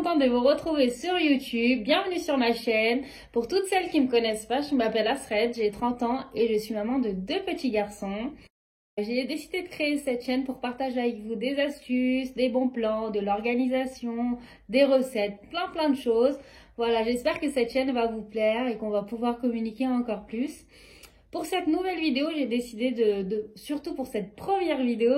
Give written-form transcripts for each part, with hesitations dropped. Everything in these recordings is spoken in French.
contente de vous retrouver sur YouTube. Bienvenue sur ma chaîne. Pour toutes celles qui ne me connaissent pas, je m'appelle Asred, j'ai 30 ans et je suis maman de 2 petits garçons. J'ai décidé de créer cette chaîne pour partager avec vous des astuces, des bons plans, de l'organisation, des recettes, plein de choses. Voilà, j'espère que cette chaîne va vous plaire et qu'on va pouvoir communiquer encore plus. Pour cette nouvelle vidéo, j'ai décidé surtout pour cette première vidéo,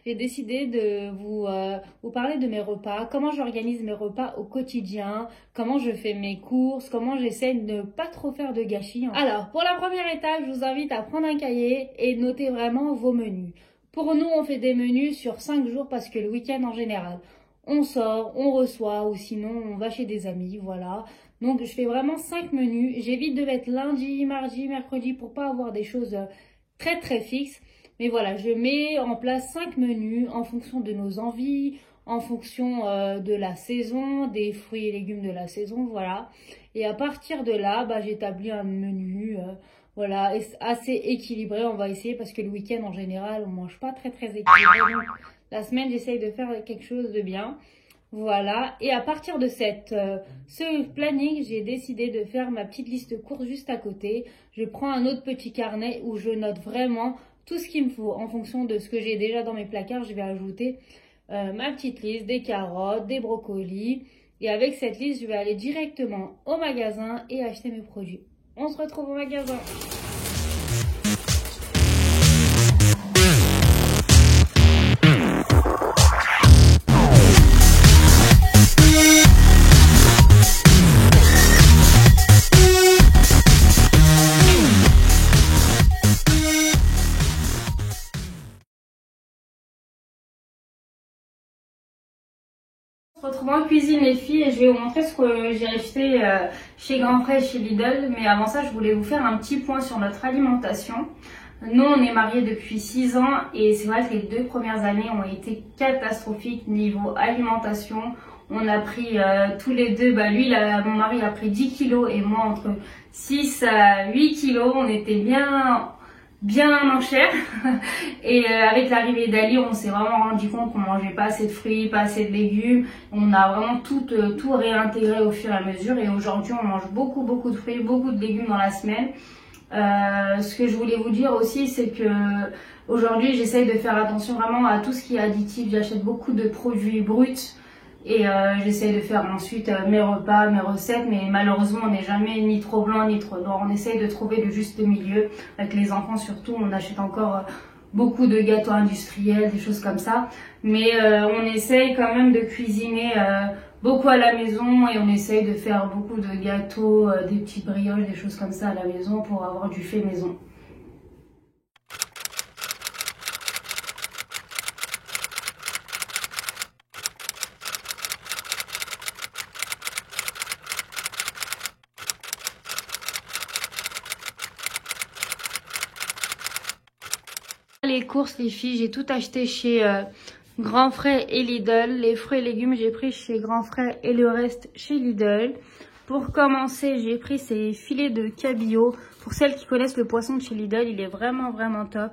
j'ai décidé de vous parler de mes repas, comment j'organise mes repas au quotidien, comment je fais mes courses, comment j'essaie de ne pas trop faire de gâchis. Alors, pour la première étape, je vous invite à prendre un cahier et noter vraiment vos menus. Pour nous, on fait des menus sur 5 jours parce que le week-end en général, on sort, on reçoit ou sinon on va chez des amis, voilà. Donc je fais vraiment 5 menus. J'évite de mettre lundi, mardi, mercredi pour pas avoir des choses très fixes. Mais voilà, je mets en place 5 menus en fonction de nos envies, en fonction de la saison, des fruits et légumes de la saison, voilà. Et à partir de là, j'établis un menu voilà, assez équilibré. On va essayer parce que le week-end en général, on mange pas très équilibré. Donc, la semaine, j'essaye de faire quelque chose de bien. Voilà, et à partir de ce planning, j'ai décidé de faire ma petite liste de courses juste à côté. Je prends un autre petit carnet où je note vraiment tout ce qu'il me faut. En fonction de ce que j'ai déjà dans mes placards, je vais ajouter ma petite liste, des carottes, des brocolis. Et avec cette liste, je vais aller directement au magasin et acheter mes produits. On se retrouve au magasin. On se retrouve en cuisine les filles et je vais vous montrer ce que j'ai acheté chez Grand Frais et chez Lidl. Mais avant ça, je voulais vous faire un petit point sur notre alimentation. Nous, on est mariés depuis 6 ans et c'est vrai que les 2 premières années ont été catastrophiques niveau alimentation. On a pris tous les deux, lui, mon mari a pris 10 kilos et moi entre 6 à 8 kilos. On était bien en chair et avec l'arrivée d'Ali on s'est vraiment rendu compte qu'on mangeait pas assez de fruits, pas assez de légumes. On a vraiment tout réintégré au fur et à mesure et aujourd'hui on mange beaucoup de fruits, beaucoup de légumes dans la semaine. Ce que je voulais vous dire aussi, c'est que aujourd'hui j'essaye de faire attention vraiment à tout ce qui est additif. J'achète beaucoup de produits bruts et j'essaye de faire ensuite mes repas, mes recettes, mais malheureusement on n'est jamais ni trop blanc ni trop noir. On essaye de trouver le juste milieu. Avec les enfants surtout, on achète encore beaucoup de gâteaux industriels, des choses comme ça. Mais on essaye quand même de cuisiner beaucoup à la maison et on essaye de faire beaucoup de gâteaux, des petites brioches, des choses comme ça à la maison pour avoir du fait maison. Les courses les filles, j'ai tout acheté chez Grand Frais et Lidl. Les fruits et légumes j'ai pris chez Grand Frais et le reste chez Lidl. Pour commencer, j'ai pris ces filets de cabillaud. Pour celles qui connaissent le poisson de chez Lidl, il est vraiment top.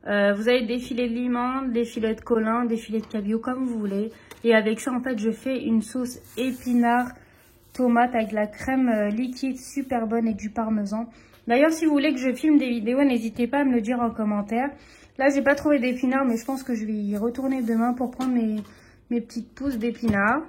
Vous avez des filets de limande, des filets de colin, des filets de cabillaud comme vous voulez. Et avec ça en fait je fais une sauce épinard tomate avec de la crème liquide super bonne et du parmesan. D'ailleurs si vous voulez que je filme des vidéos, n'hésitez pas à me le dire en commentaire. Là, j'ai pas trouvé d'épinards, mais je pense que je vais y retourner demain pour prendre mes petites pousses d'épinards.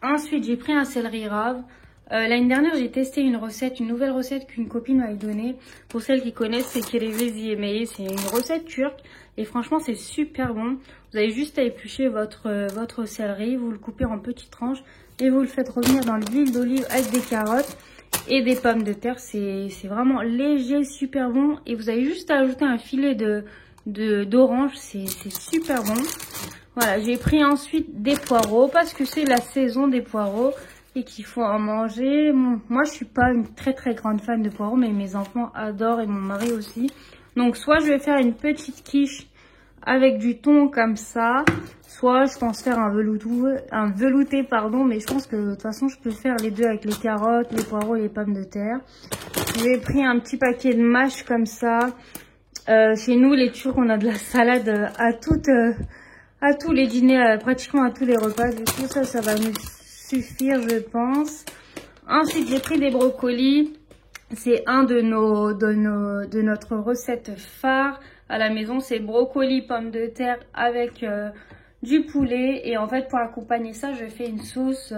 Ensuite, j'ai pris un céleri rave. L'année dernière, j'ai testé une nouvelle recette qu'une copine m'avait donnée. Pour celles qui connaissent, c'est kereviz yemeği. C'est une recette turque et franchement, c'est super bon. Vous avez juste à éplucher votre céleri, vous le coupez en petites tranches et vous le faites revenir dans l'huile d'olive avec des carottes et des pommes de terre. C'est vraiment léger, super bon. Et vous avez juste à ajouter un filet d'orange, c'est super bon. Voilà, j'ai pris ensuite des poireaux parce que c'est la saison des poireaux et qu'il faut en manger. Moi, je suis pas une très grande fan de poireaux, mais mes enfants adorent et mon mari aussi. Donc, soit je vais faire une petite quiche avec du thon comme ça, soit je pense faire un velouté, pardon, mais je pense que de toute façon, je peux faire les deux avec les carottes, les poireaux et les pommes de terre. J'ai pris un petit paquet de mâches comme ça. Chez nous, les Turcs, on a de la salade à tous les dîners, pratiquement à tous les repas. Du coup, ça va nous suffire, je pense. Ensuite, j'ai pris des brocolis. C'est un de notre recette phare à la maison. C'est brocoli, pommes de terre avec du poulet. Et en fait, pour accompagner ça, je fais une sauce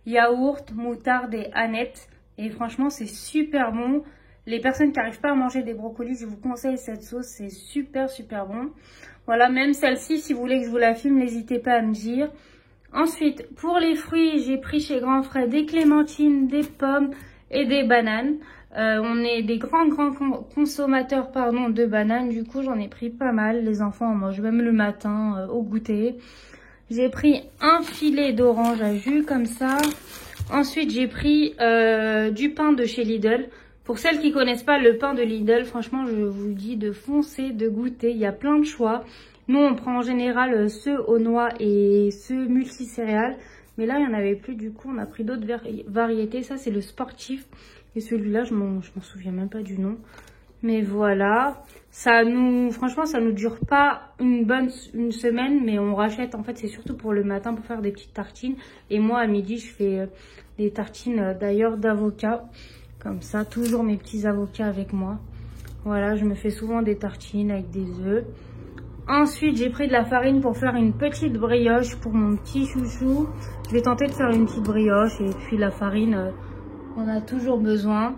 yaourt, moutarde et aneth. Et franchement, c'est super bon. Les personnes qui n'arrivent pas à manger des brocolis, je vous conseille cette sauce. C'est super, super bon. Voilà, même celle-ci, si vous voulez que je vous la filme, n'hésitez pas à me dire. Ensuite, pour les fruits, j'ai pris chez Grand Frais des clémentines, des pommes et des bananes. On est des grands consommateurs de bananes. Du coup, j'en ai pris pas mal. Les enfants en mangent même le matin au goûter. J'ai pris un filet d'orange à jus comme ça. Ensuite, j'ai pris du pain de chez Lidl. Pour celles qui connaissent pas le pain de Lidl, franchement, je vous dis de foncer, de goûter. Il y a plein de choix. Nous, on prend en général ceux aux noix et ceux multicéréales. Mais là, il n'y en avait plus. Du coup, on a pris d'autres variétés. Ça, c'est le sportif. Et celui-là, je m'en souviens même pas du nom. Mais voilà. Franchement, ça nous dure pas une semaine. Mais on rachète, en fait, c'est surtout pour le matin pour faire des petites tartines. Et moi, à midi, je fais des tartines d'ailleurs d'avocat. Comme ça, toujours mes petits avocats avec moi. Voilà, je me fais souvent des tartines avec des œufs. Ensuite, j'ai pris de la farine pour faire une petite brioche pour mon petit chouchou. Je vais tenter de faire une petite brioche et puis la farine, on a toujours besoin.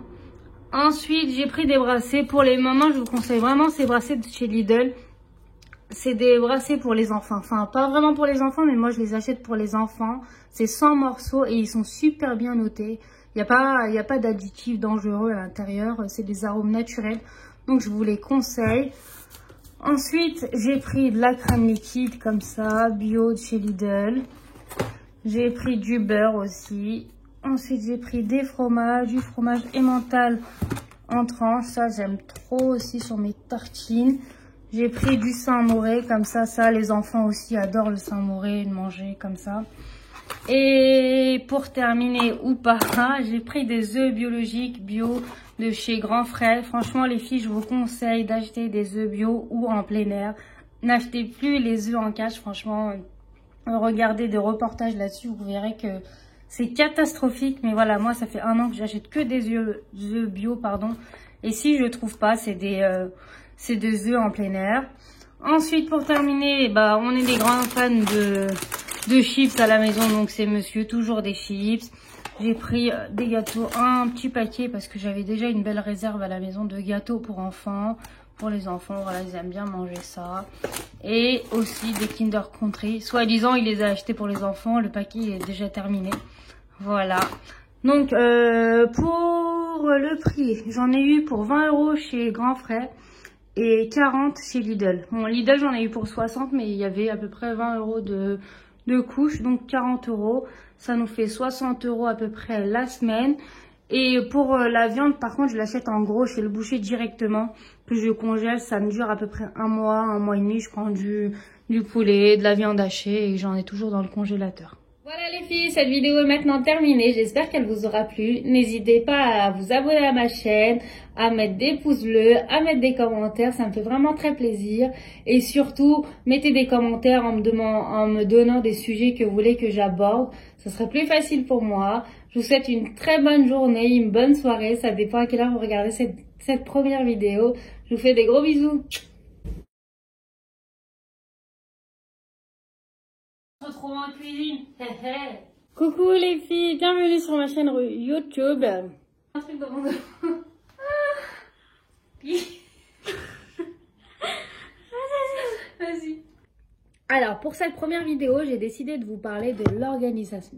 Ensuite, j'ai pris des brassées. Pour les mamans, je vous conseille vraiment ces brassées de chez Lidl. C'est des brassées pour les enfants. Enfin, pas vraiment pour les enfants, mais moi, je les achète pour les enfants. C'est 100 morceaux et ils sont super bien notés. Il n'y a pas d'additifs dangereux à l'intérieur. C'est des arômes naturels. Donc, je vous les conseille. Ensuite, j'ai pris de la crème liquide comme ça, bio de chez Lidl. J'ai pris du beurre aussi. Ensuite, j'ai pris du fromage emmental en tranches. Ça, j'aime trop aussi sur mes tartines. J'ai pris du Saint-Moré comme ça. Les enfants aussi adorent le Saint-Moré, de manger comme ça. Et pour terminer ou pas, j'ai pris des œufs biologiques bio de chez Grand Frais. Franchement, les filles, je vous conseille d'acheter des œufs bio ou en plein air. N'achetez plus les œufs en cage. Franchement, regardez des reportages là-dessus, vous verrez que c'est catastrophique. Mais voilà, moi, ça fait 1 an que j'achète que des œufs bio, pardon. Et si je trouve pas, c'est des œufs en plein air. Ensuite, pour terminer, on est des grands fans de chips à la maison, donc c'est monsieur, toujours des chips. J'ai pris des gâteaux, un petit paquet parce que j'avais déjà une belle réserve à la maison de gâteaux pour enfants. Pour les enfants, voilà, ils aiment bien manger ça. Et aussi des Kinder Country. Soi-disant, il les a achetés pour les enfants, le paquet est déjà terminé. Voilà. Donc, pour le prix, j'en ai eu pour 20 € chez Grand Frais et 40 chez Lidl. Bon, Lidl, j'en ai eu pour 60, mais il y avait à peu près 20 € de couches, donc 40 €. Ça nous fait 60 € à peu près la semaine. Et pour la viande, par contre, je l'achète en gros chez le boucher directement, que je congèle. Ça me dure à peu près un mois et demi. Je prends du poulet, de la viande hachée et j'en ai toujours dans le congélateur. Voilà les filles, cette vidéo est maintenant terminée. J'espère qu'elle vous aura plu. N'hésitez pas à vous abonner à ma chaîne, à mettre des pouces bleus, à mettre des commentaires. Ça me fait vraiment très plaisir. Et surtout, mettez des commentaires en me donnant des sujets que vous voulez que j'aborde. Ce serait plus facile pour moi. Je vous souhaite une très bonne journée, une bonne soirée. Ça dépend à quelle heure vous regardez cette première vidéo. Je vous fais des gros bisous. On se retrouve en cuisine. Coucou les filles, bienvenue sur ma chaîne YouTube. Un truc dans mon dos. Vas-y. Alors pour cette première vidéo, j'ai décidé de vous parler de l'organisation.